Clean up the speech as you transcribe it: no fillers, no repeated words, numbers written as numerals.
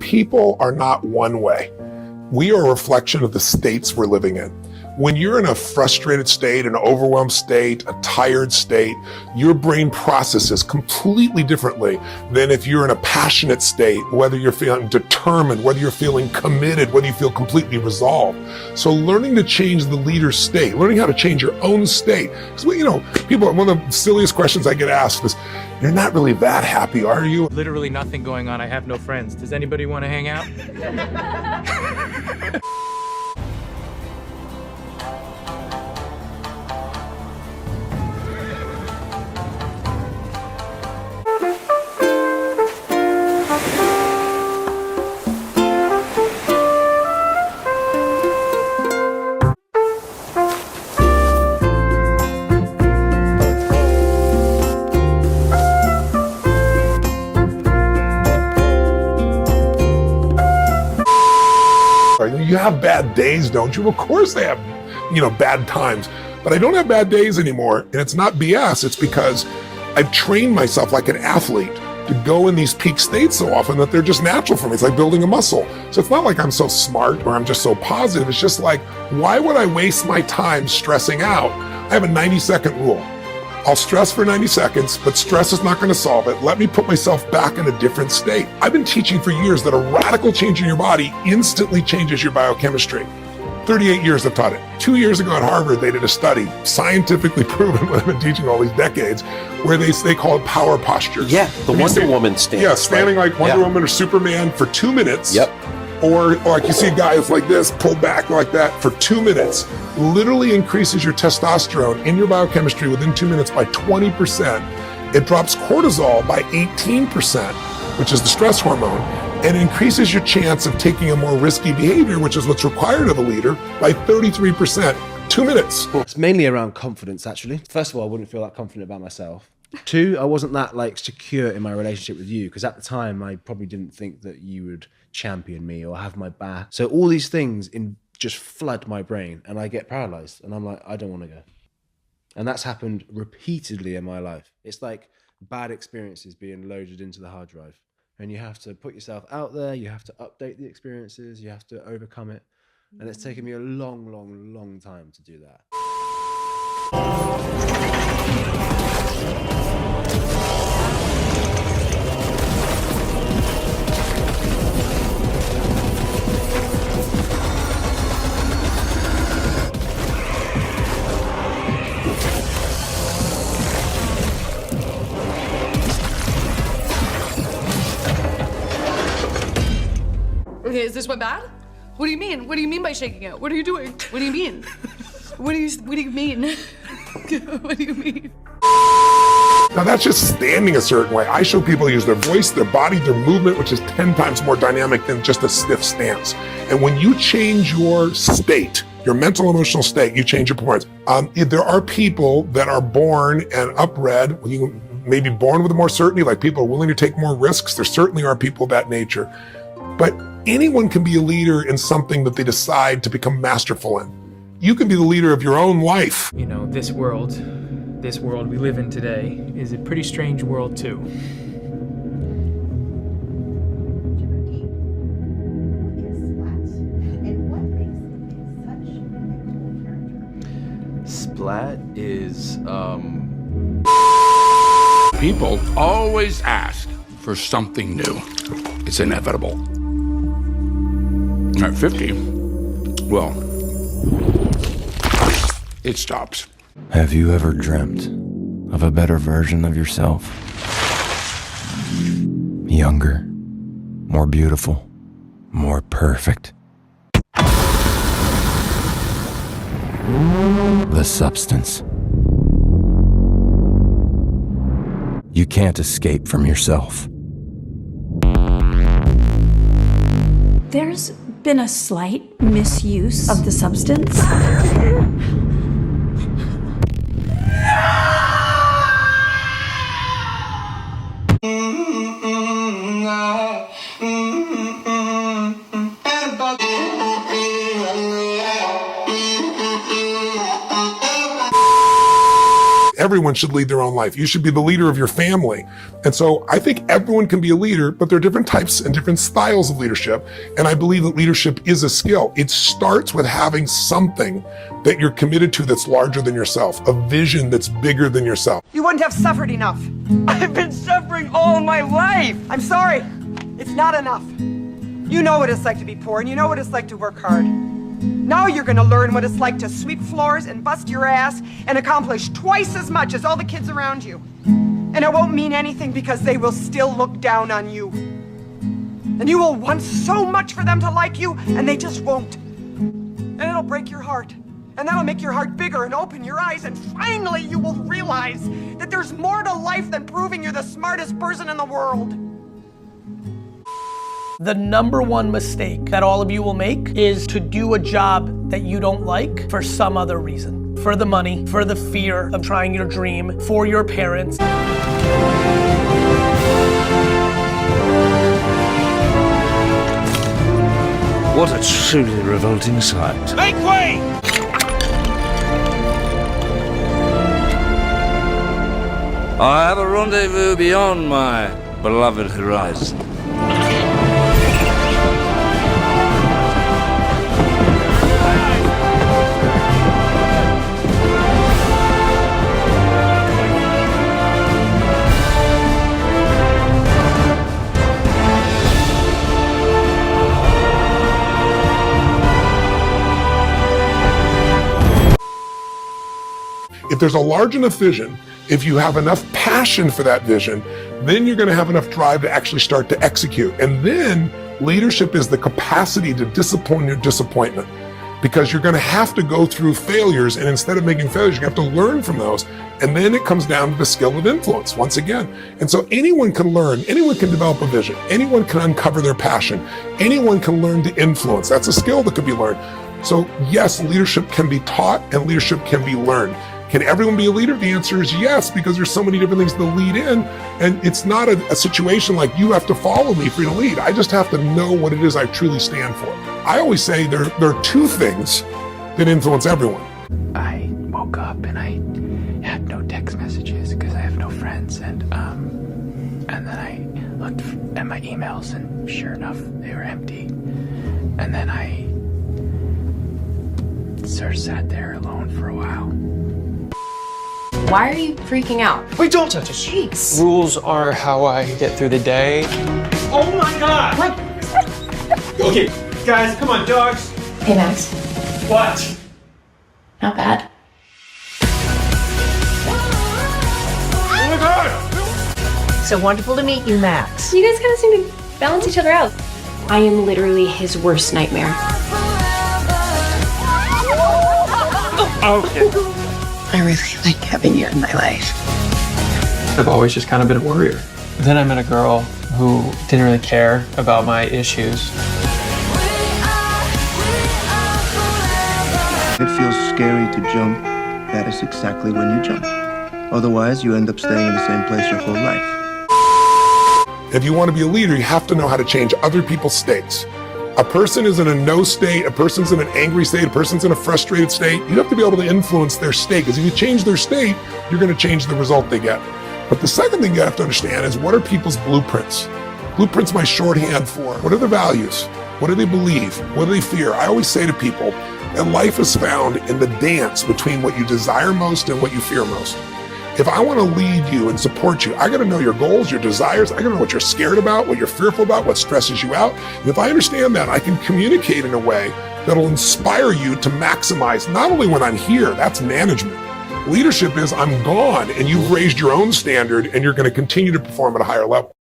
people are not one way. We are a reflection of the states we're living in. When you're in a frustrated state, an overwhelmed state, a tired state, your brain processes completely differently than if you're in a passionate state, whether you're feeling determined, whether you're feeling committed, whether you feel completely resolved. So learning to change the leader's state, learning how to change your own state. Because, people, one of the silliest questions I get asked is, you're not really that happy, are you? Literally nothing going on. I have no friends. Does anybody want to hang out? You have bad days, don't you? Of course I have, bad times. But I don't have bad days anymore. And it's not BS. It's because I've trained myself like an athlete to go in these peak states so often that they're just natural for me. It's like building a muscle. So it's not like I'm so smart or I'm just so positive. It's just like, why would I waste my time stressing out? I have a 90-second rule. I'll stress for 90 seconds, but stress is not going to solve it. Let me put myself back in a different state. I've been teaching for years that a radical change in your body instantly changes your biochemistry. 38 years I've taught it. 2 years ago at Harvard, they did a study, scientifically proven what I've been teaching all these decades, where they call it power postures. Yeah, the Wonder Woman stance. Yeah, standing like Wonder Woman or Superman for 2 minutes. Yep. Or like you see guys like this, pulled back like that for 2 minutes, literally increases your testosterone in your biochemistry within 2 minutes by 20%. It drops cortisol by 18%, which is the stress hormone, and increases your chance of taking a more risky behavior, which is what's required of a leader, by 33%. 2 minutes. It's mainly around confidence, actually. First of all, I wouldn't feel that confident about myself. Two, I wasn't that secure in my relationship with you, because at the time I probably didn't think that you would champion me or have my back. So all these things just flood my brain and I get paralyzed and I'm like, I don't want to go. And that's happened repeatedly in my life. It's like bad experiences being loaded into the hard drive. And you have to put yourself out there, you have to update the experiences, you have to overcome it. And it's taken me a long, long, long time to do that. Okay, is this what bad? What do you mean? What do you mean by shaking it? What are you doing? What do you mean? What do you mean? What do you mean? Now that's just standing a certain way. I show people use their voice, their body, their movement, which is 10 times more dynamic than just a stiff stance. And when you change your state, your mental, emotional state, you change your performance. There are people that are born and upbred, you may be born with more certainty, like people are willing to take more risks. There certainly are people of that nature. But anyone can be a leader in something that they decide to become masterful in. You can be the leader of your own life. This world we live in today is a pretty strange world too. Splat is, People always ask for something new. It's inevitable. At 50, well, it stops. Have you ever dreamt of a better version of yourself? Younger, more beautiful, more perfect. The substance. You can't escape from yourself. There's been a slight misuse of the substance. everyone should lead their own life. You should be the leader of your family. And so I think everyone can be a leader, but there are different types and different styles of leadership. And I believe that leadership is a skill. It starts with having something that you're committed to that's larger than yourself, a vision that's bigger than yourself. You wouldn't have suffered enough. I've been suffering all my life. I'm sorry. It's not enough. You know what it's like to be poor, and you know what it's like to work hard. Now you're gonna learn what it's like to sweep floors and bust your ass and accomplish twice as much as all the kids around you. And it won't mean anything because they will still look down on you. And you will want so much for them to like you, and they just won't. And it'll break your heart. And that'll make your heart bigger and open your eyes, and finally you will realize that there's more to life than proving you're the smartest person in the world. The number one mistake that all of you will make is to do a job that you don't like for some other reason. For the money, for the fear of trying your dream, for your parents. What a truly revolting sight. Make way! I have a rendezvous beyond my beloved horizon. If there's a large enough vision, if you have enough passion for that vision, then you're going to have enough drive to actually start to execute. And then leadership is the capacity to discipline your disappointment, because you're going to have to go through failures. And instead of making failures, you have to learn from those. And then it comes down to the skill of influence once again. And so anyone can learn, anyone can develop a vision, anyone can uncover their passion, anyone can learn to influence. That's a skill that could be learned. So yes, leadership can be taught and leadership can be learned. Can everyone be a leader? The answer is yes, because there's so many different things to lead in. And it's not a situation like you have to follow me for you to lead. I just have to know what it is I truly stand for. I always say there are two things that influence everyone. I woke up and I had no text messages because I have no friends, and then I looked at my emails and sure enough they were empty. And then I sort of sat there alone for a while. Why are you freaking out? Wait, don't touch it. Jeez. Rules are how I get through the day. Oh my god! What? Okay, guys, come on, dogs. Hey, Max. What? Not bad. Oh my god! So wonderful to meet you, Max. You guys kind of seem to balance each other out. I am literally his worst nightmare. Okay. I really like having you in my life. I've always just kind of been a worrier. Then I met a girl who didn't really care about my issues. It feels scary to jump. That is exactly when you jump. Otherwise, you end up staying in the same place your whole life. If you want to be a leader, you have to know how to change other people's states. A person is in a no state, a person's in an angry state, a person's in a frustrated state. You have to be able to influence their state, because if you change their state, you're going to change the result they get. But the second thing you have to understand is, what are people's blueprints? Blueprints my shorthand for what are their values? What do they believe? What do they fear? I always say to people that life is found in the dance between what you desire most and what you fear most. If I want to lead you and support you, I got to know your goals, your desires. I got to know what you're scared about, what you're fearful about, what stresses you out. And if I understand that, I can communicate in a way that'll inspire you to maximize, not only when I'm here, that's management. Leadership is I'm gone and you've raised your own standard and you're going to continue to perform at a higher level.